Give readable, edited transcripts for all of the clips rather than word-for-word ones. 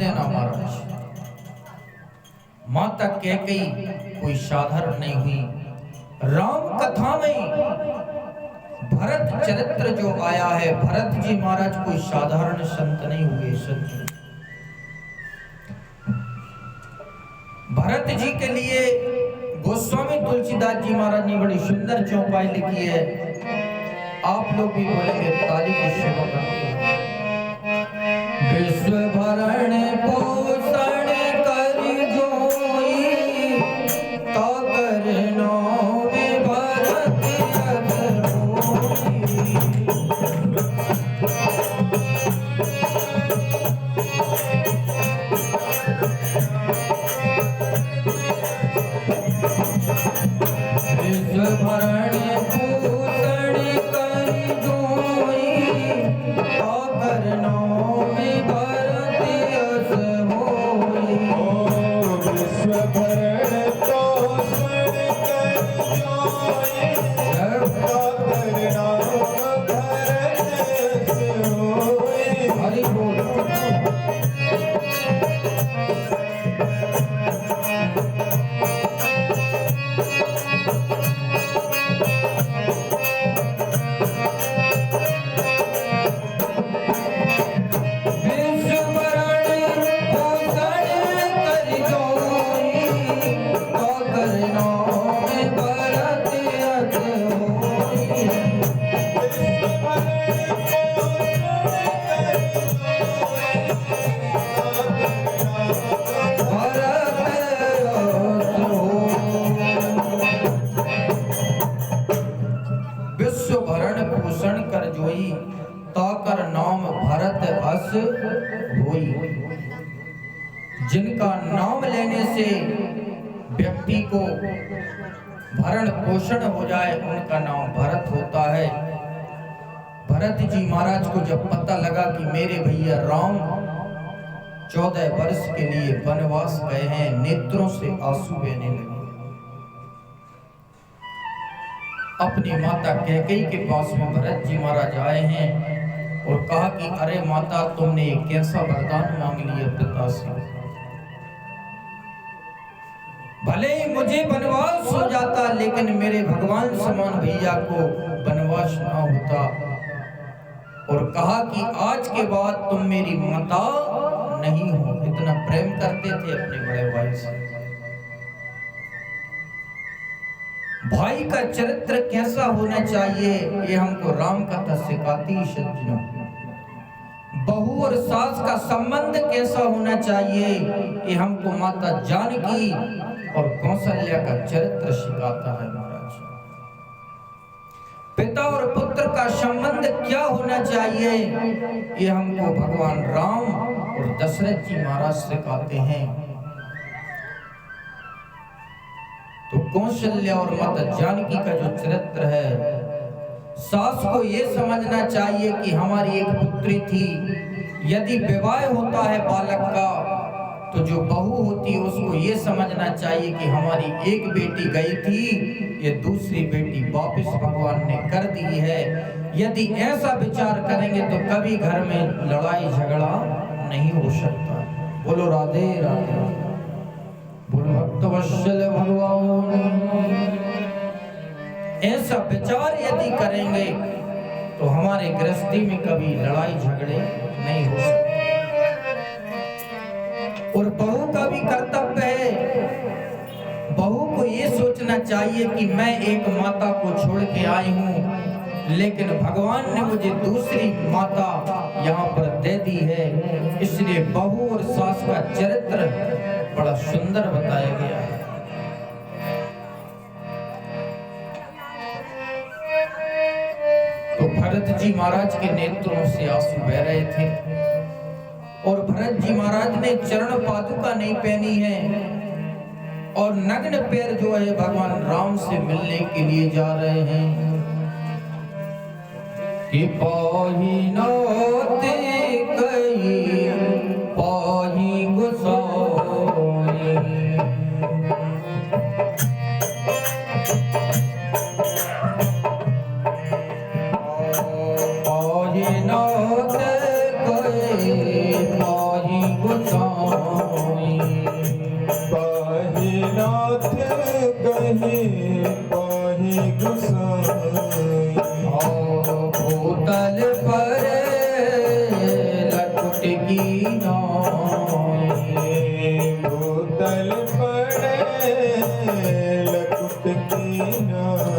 देना महाराज। माता कैकेयी कोई साधारण नहीं हुई। राम कथा में भरत चरित्र जो आया है, भरत जी महाराज कोई साधारण संत नहीं हुए। सच भरत जी के लिए गोस्वामी तुलसीदास जी महाराज ने बड़ी सुंदर चौपाई लिखी है। आप लोग भी बोलेंगे ताली की सेवा करते हैं। विश्व भरण पोषण कर जोई, तो करनो में भरत अस होई। विश्व भरण पोषण कर जोई, तो करनो में भरत अस होई। विश्व भरण पोषण कर जोई, तो करनो में भरत अस होई। हरि बोल। विश्व भरण पोषण कर जोई, ताकर नाम भरत अस होई। जिनका नाम लेने से व्यक्ति को भरण पोषण हो जाए, उनका नाम भरत होता है। भरत जी महाराज को जब पता लगा कि मेरे भैया राम 14 वर्ष के लिए वनवास गए हैं, नेत्रों से आंसू बहने लगे। अपनी माता कैकेयी के पास में भरत जी महाराज आए हैं और कहा कि अरे माता, तुमने कैसा वरदान मांग लिया पिता से। भले ही मुझे वनवास हो जाता, लेकिन मेरे भगवान समान भैया को वनवास ना होता। और कहा कि आज के बाद तुम मेरी माता नहीं हो। इतना प्रेम करते थे अपने बड़े भाई से। भाई का चरित्र कैसा होना चाहिए, ये हमको राम कथा सिखाती है सज्जनों। बहू और सास का संबंध कैसा होना चाहिए, ये हमको माता जानकी और कौशल्या का चरित्र सिखाता है महाराज। पिता और पुत्र का संबंध क्या होना चाहिए, ये हमको भगवान राम और दशरथ जी महाराज सिखाते हैं। तो कौशल्या और माता जानकी का जो चरित्र है, सास को ये समझना चाहिए कि हमारी एक पुत्री थी। यदि विवाह होता है बालक का, तो जो बहू होती है उसको ये समझना चाहिए कि हमारी एक बेटी गई थी, ये दूसरी बेटी वापस भगवान ने कर दी है। यदि ऐसा विचार करेंगे तो कभी घर में लड़ाई झगड़ा नहीं हो सकता। बोलो राधे राधे। बोलो भक्तवत्सल भगवान। ऐसा विचार यदि करेंगे तो हमारे गृहस्थी में कभी लड़ाई झगड़े नहीं हो सकते। और बहू का भी कर्तव्य है, बहू को ये सोचना चाहिए कि मैं एक माता को छोड़ के आई हूँ, लेकिन भगवान ने मुझे दूसरी माता यहाँ पर दे दी है। इसलिए बहू और सास का चरित्र बड़ा सुंदर बताया गया है। तो भरत जी महाराज के नेत्रों से आंसू बह रहे थे और भरत जी महाराज ने चरण पादुका नहीं पहनी है और नग्न पैर जो है भगवान राम से मिलने के लिए जा रहे हैं। कि पाही नोते कई पाही गुसाई, पाही नोते कई पाही गुसाई। नाई। भूतल पड़े लकुट की नाई।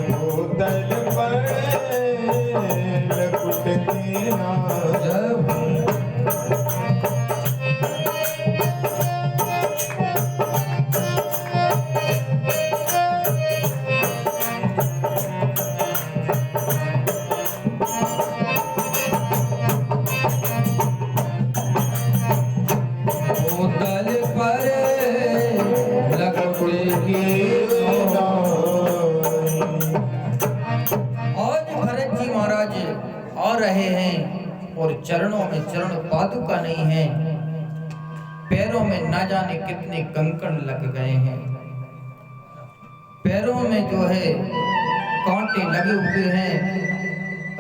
भूतल पड़े लकुट की नाई। भूतल पर लकुट की आज भरत जी महाराज आ रहे हैं और चरणों में चरण पादुका नहीं है, पैरों में ना जाने कितने कंकड़ लग गए हैं, पैरों में जो है कांटे लगे हुए हैं,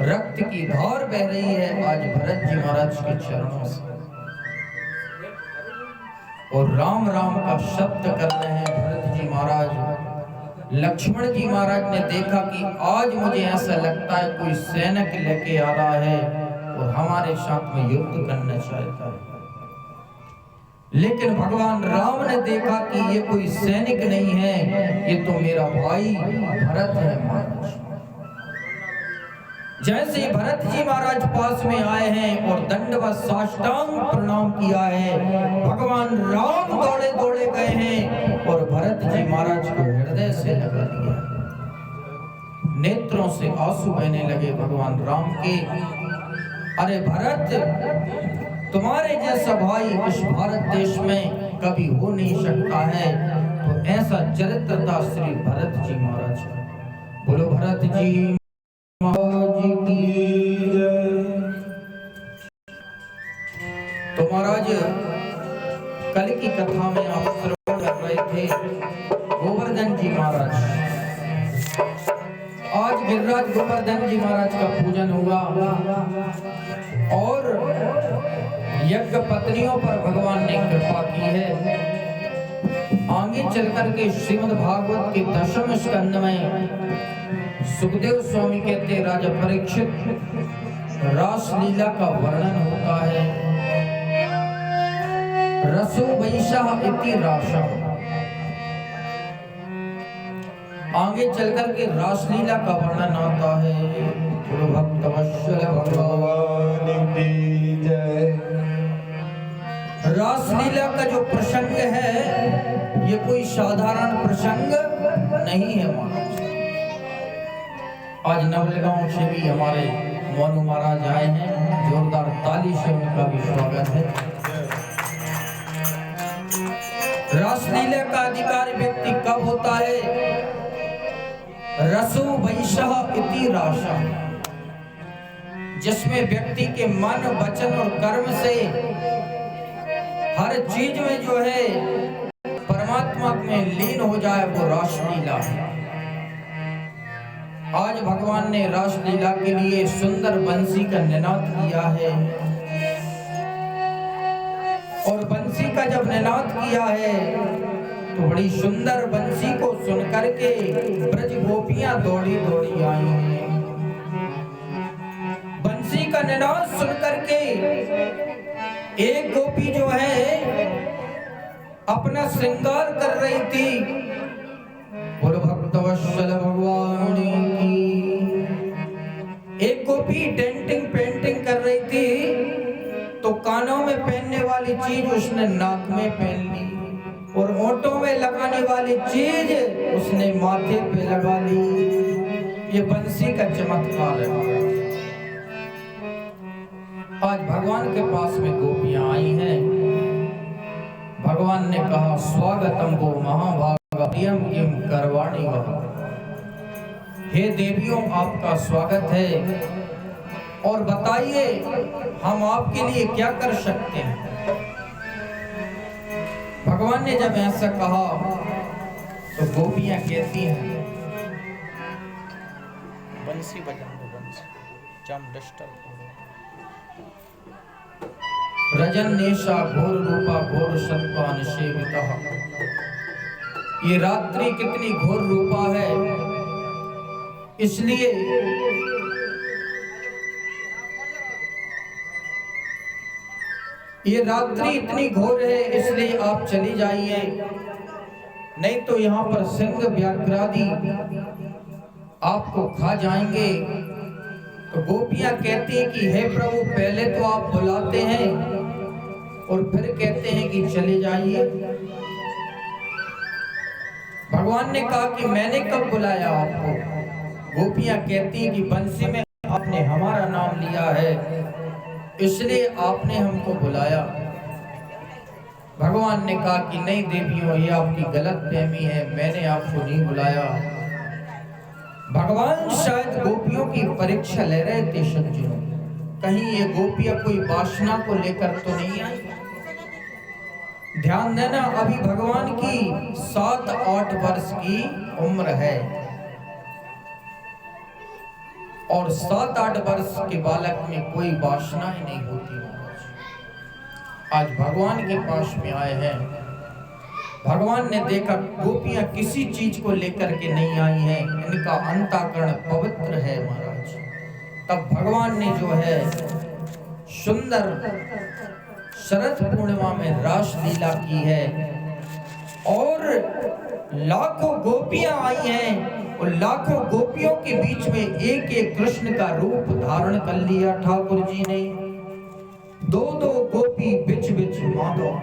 रक्त की धार बह रही है आज भरत जी महाराज के चरणों से, और राम राम का शब्द कर रहे हैं भरत जी महाराज। लक्ष्मण जी महाराज ने देखा कि आज मुझे ऐसा लगता है कोई सैनिक लेके आ रहा है और हमारे साथ में युद्ध करना चाहता है, लेकिन भगवान राम ने देखा कि ये कोई सैनिक नहीं है, ये तो मेरा भाई भरत है महाराज। जैसे ही भरत जी महाराज पास में आए हैं और दंडवत साष्टांग प्रणाम किया है, भगवान राम दौड़े दौड़े गए हैं और भरत जी महाराज को हृदय से लगा दिया, नेत्रों से आंसू बहने लगे भगवान राम के। अरे भरत, तुम्हारे जैसा भाई इस भारत देश में कभी हो नहीं सकता है, तो ऐसा चरित्र था श्री भरत जी महाराज का। बोलो भरत जी तो महाराज कल की कथा में आप श्रवण कर रहे थे गोवर्धन जी महाराज। आज गिरिराज गोवर्धन जी महाराज का पूजन हुआ और यज्ञ पत्नियों पर भगवान ने कृपा की है। आगे चलकर के श्रीमद् भागवत के 10वें स्कंद में सुखदेव स्वामी कहते राजा परीक्षित रास लीला का वर्णन होता है। रसो वैशाह इति राशा, आगे चलकर के रासलीला का वर्णन आता है। भक्त वत्सल भगवान की जय। रासलीला का जो प्रसंग है ये कोई साधारण प्रसंग नहीं है महाराज। आज नवलगांव से भी हमारे मोनू महाराज आए हैं, जोरदार ताली से उनका भी स्वागत है। रासलीला का अधिकारी व्यक्ति कब होता है? रसो वैशाह इति राशा, जिसमें व्यक्ति के मन वचन और कर्म से हर चीज में जो है परमात्मा में लीन हो जाए, वो रासलीला है। आज भगवान ने रासलीला के लिए सुंदर बंसी का निनाद किया है, और बंसी का जब निनाद किया है तो बड़ी सुंदर बंसी को सुनकर के ब्रज गोपियां दौड़ी दौड़ी आई हैं। बंसी का निनाद सुनकर के एक गोपी जो है अपना श्रृंगार कर रही थी, बोलो भक्तवत्सल भगवान की। एक गोपी डेंटिंग पेंटिंग कर रही थी, तो कानों में पहनने वाली चीज उसने नाक में पहन ली, और ओंठों में लगाने वाली चीज उसने माथे पे लगा ली। ये बंसी का चमत्कार है। आज भगवान के पास में गोपियां आई हैं, भगवान ने कहा स्वागतम गो महाभाग। प्रियम किम करवाणी वह। हे देवियों, आपका स्वागत है और बताइए हम आपके लिए क्या कर सकते हैं। भगवान ने जब ऐसा कहा तो गोपियां कहती हैं, बंसी बजा दो, बंसी जम डिस्टर्ब हो रहा। रजन नेशा घोर रूपा घोर सत्वा निषेवितः। ये रात्रि कितनी घोर रूपा है, इसलिए ये रात्रि इतनी घोर है, इसलिए आप चली जाइए, नहीं तो यहाँ पर सिंह व्याघ्रादि आपको खा जाएंगे। तो गोपियां कहती हैं कि हे प्रभु, पहले तो आप बुलाते हैं और फिर कहते हैं कि चले जाइए। भगवान ने कहा कि मैंने कब बुलाया आपको। गोपियां कहती हैं कि बंसी में आपने हमारा नाम लिया है, इसलिए आपने हमको बुलाया। भगवान ने कहा कि नहीं देवियों, ये आपकी गलतफहमी है, मैंने आपको नहीं बुलाया। भगवान शायद गोपियों की परीक्षा ले रहे थे सज्जनों, कहीं ये गोपियां कोई वासना को लेकर तो नहीं आई। ध्यान देना, अभी भगवान की 7-8 वर्ष की उम्र है और 7-8 वर्ष के बालक में कोई वासना ही नहीं होती। आज भगवान के पास में आए हैं, भगवान ने देखा गोपियां किसी चीज को लेकर के नहीं आई हैं, इनका अंतःकरण पवित्र है महाराज। तब भगवान ने जो है सुंदर शरद पूर्णिमा में रास लीला की है और लाखों गोपियां आई हैं और लाखों गोपियों के बीच में एक एक कृष्ण का रूप धारण कर लिया ठाकुर जी ने। 2-2 गोपी बिच बिच माधव,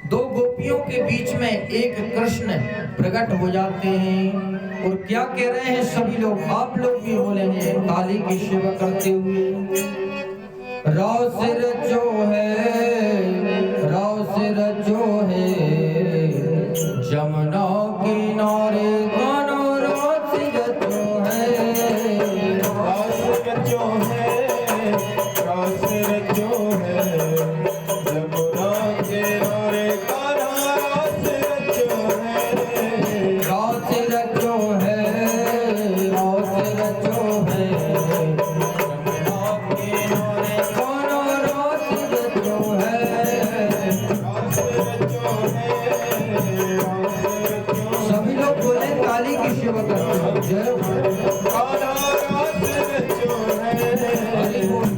2 गोपियों के बीच में एक कृष्ण प्रकट हो जाते हैं। और क्या कह रहे हैं सभी लोग, आप लोग भी बोलेंगे काली की सेवा करते हुए, राव सिर जो है, राव सिर जो है, जमुना किनारे गाना राव सिर जो है, राव सिर जो है, राव सिर जो है, जमुना किनारे गाना राव सिर जो है, राव सिर जो है, राव सिर जो है, सभी लोग बोले काली की सेवा करते हैं। हरि बोल।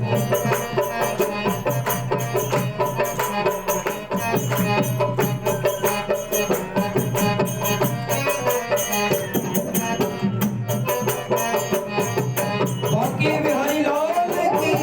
बाकी बिहारी लाल की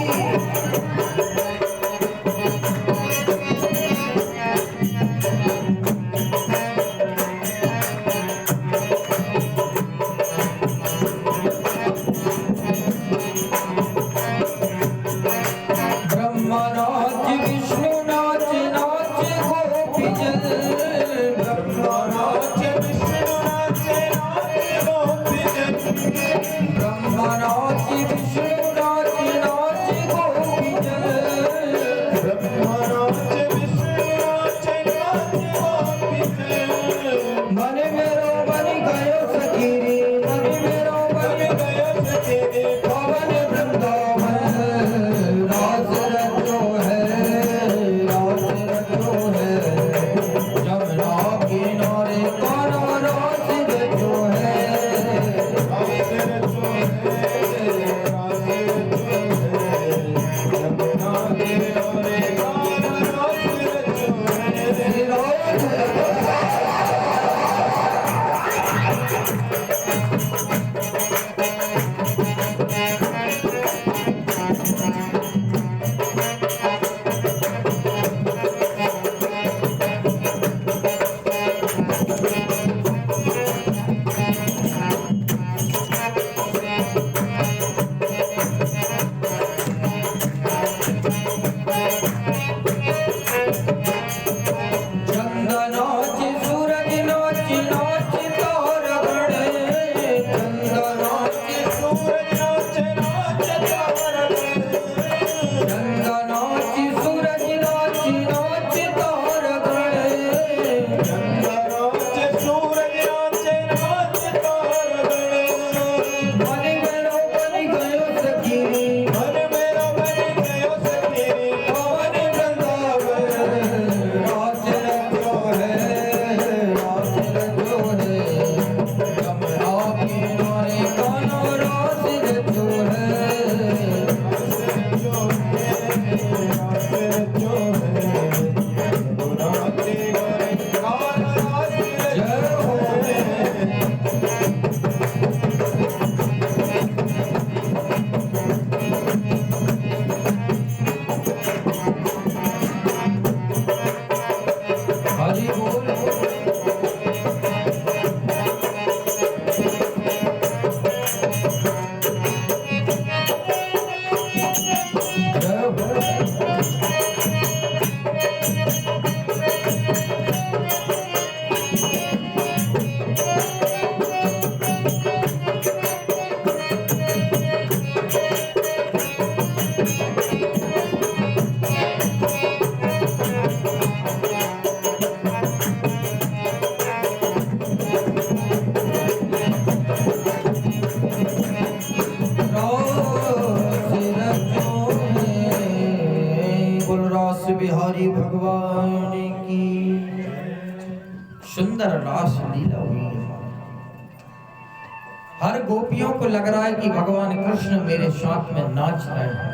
हर गोपियों को लग रहा है कि भगवान कृष्ण मेरे साथ में नाच रहे हैं।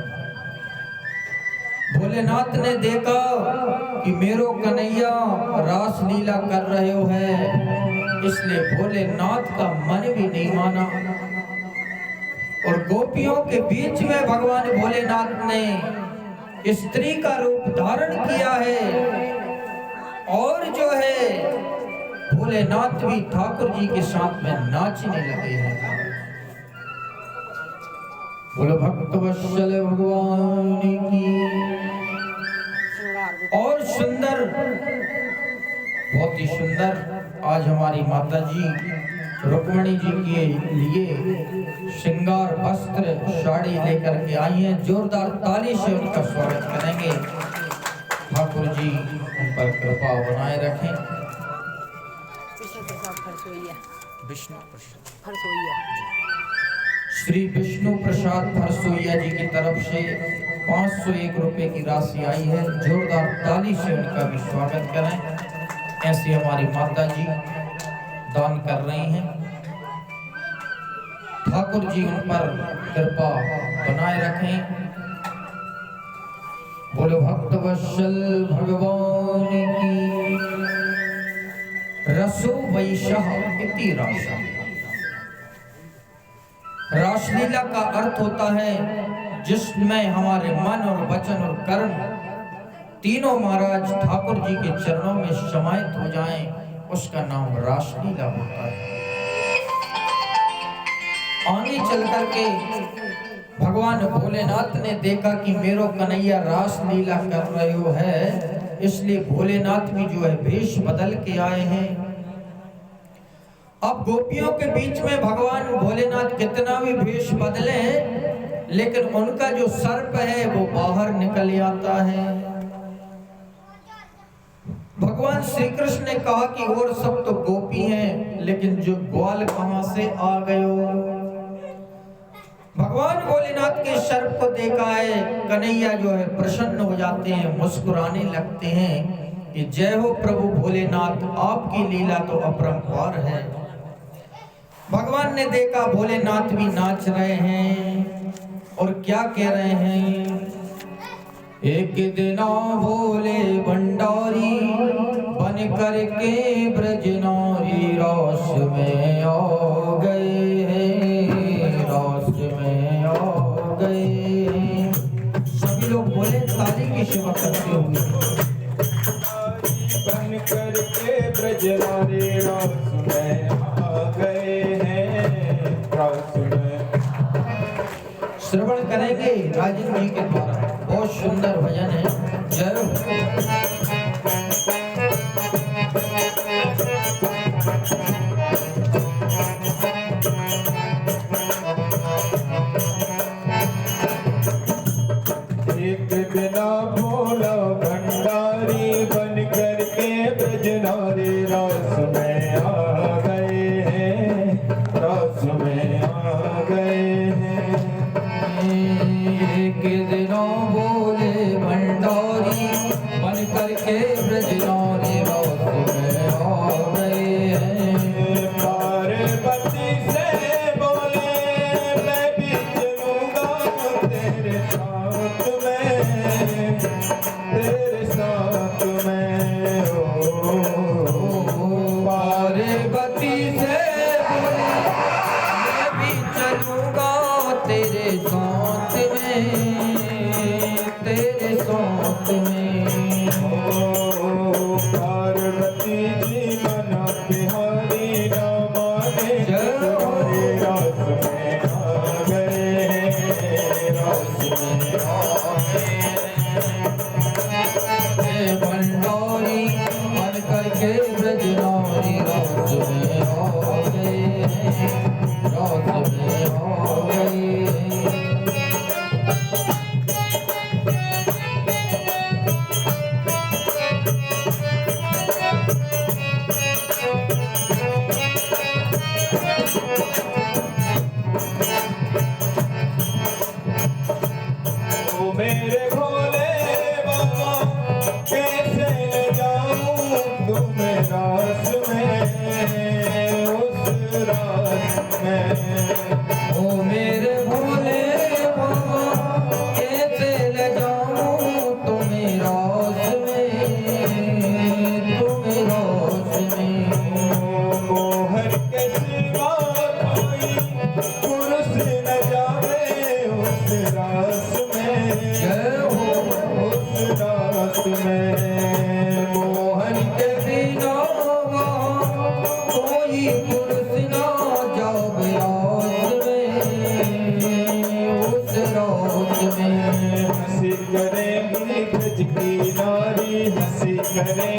भोलेनाथ ने देखा कि मेरो कन्हैया रास लीला कर रहे हो है, इसलिए भोलेनाथ का मन भी नहीं माना और गोपियों के बीच में भगवान भोलेनाथ ने स्त्री का रूप धारण किया है और जो है भोलेनाथ भी ठाकुर जी के साथ में नाचने लगे हैं। बोलो भक्त वत्सल भगवान की। और सुंदर, बहुत ही सुंदर आज हमारी माता जी रुक्मणी जी के लिए श्रृंगार वस्त्र साड़ी लेकर के आई हैं। जोरदार ताली से उनका स्वागत करेंगे। ठाकुर जी उन पर कृपा बनाए रखें। श्री विष्णु प्रसाद फरसोइया जी की तरफ से 501 रुपए की राशि आई है। जोरदार ताली से उनका भी स्वागत करें। ऐसे हमारी माता जी दान कर रही हैं। ठाकुर जी उन पर कृपा बनाए रखें। बोलो भक्त वत्सल भगवान की। रसो वैशः इति राशा। रासलीला का अर्थ होता है जिसमें हमारे मन और वचन और कर्म तीनों महाराज ठाकुर जी के चरणों में समाहित हो जाएं, उसका नाम रासलीला होता है। आगे चल करके भगवान भोलेनाथ ने देखा कि मेरो कन्हैया रास लीला कर रहे हो है, इसलिए भोलेनाथ भी जो है वेश बदल के आए हैं। अब गोपियों के बीच में भगवान भोलेनाथ कितना भी वेश बदले, लेकिन उनका जो सर्प है वो बाहर निकल आता है। भगवान श्री कृष्ण ने कहा कि और सब तो गोपी हैं, लेकिन जो ग्वाल कहां से आ गए हो। भगवान भोलेनाथ के सर्प को देखा है, कन्हैया जो है प्रसन्न हो जाते हैं, मुस्कुराने लगते हैं कि जय हो प्रभु भोलेनाथ, आपकी लीला तो अपरंपार है। भगवान ने देखा भोलेनाथ भी नाच रहे हैं और क्या कह रहे हैं। एक दिन भोले भंडारी बन करके ब्रज नारी रास में आ गए हैं, रास में आ गए। सभी लोग बोले ताली की सेवा करते हुए। बन करके ब्रज नारी रास में आ गए हैं, रास में। श्रवण करेंगे राजेंद्र जी के द्वारा। बहुत सुंदर भजन है। जय एक बिना भोला भंडारी बन करके ब्रज नारी रास में आ गए हैं, रास में आ गए हैं। एक दिनों बोले भंडारी बन करके ब्रज नारी रास में आ गए हैं। पार्वती से बोले मैं भी चलूंगा तेरे साथ में, तेरे साथ में। पार्वती से बोले मैं भी चलूंगा तेरे साथ में, तेरे साथ में। पार्वती जी मना बिहारी ना माने, तुम्हारे रास में आ गए, रास में आ गए। भंडारी बन करके ब्रज नारी रास में आ गए, रास में आ गए। ओ मेरे भोले बाबा कैसे ले जाऊं तुम्हें रास में। उस रास में, जय हो उस रास में मोहन के बिना कोई पुरुष ना जाब आस में, उस रास में हंसी करेंगी ब्रज की नारी, हंसी करें